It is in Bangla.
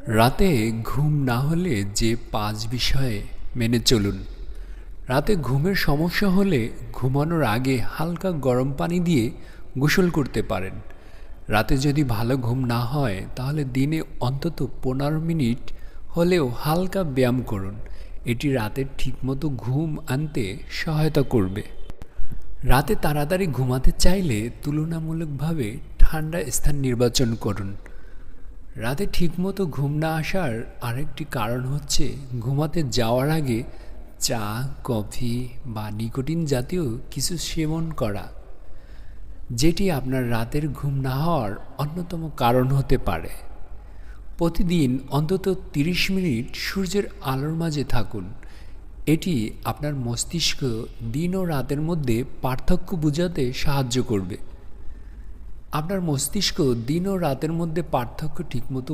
রাতে ঘুম না হলে যে ৫ বিষয়ে মেনে চলুন। রাতে ঘুমের সমস্যা হলে ঘুমানোর আগে হালকা গরম পানি দিয়ে গোসল করতে পারেন। রাতে যদি ভালো ঘুম না হয় তাহলে দিনে অন্তত ১৫ মিনিট হলেও হালকা ব্যায়াম করুন। এটি রাতে ঠিকমতো ঘুম আনতে সহায়তা করবে। রাতে তাড়াতাড়ি ঘুমাতে চাইলে তুলনামূলকভাবে ঠান্ডা স্থান নির্বাচন করুন। রাতে ঠিকমতো ঘুম না আসার আরেকটি কারণ হচ্ছে ঘুমাতে যাওয়ার আগে চা, কফি বা নিকোটিন জাতীয় কিছু সেবন করা, যেটি আপনার রাতের ঘুম না হওয়ার অন্যতম কারণ হতে পারে। প্রতিদিন অন্তত ৩০ মিনিট সূর্যের আলোর মাঝে থাকুন। এটি আপনার মস্তিষ্ক দিন ও রাতের মধ্যে পার্থক্য বোঝাতে সাহায্য করবে। আপনার মস্তিষ্ক দিন ও রাতের মধ্যে পার্থক্য ঠিকমতো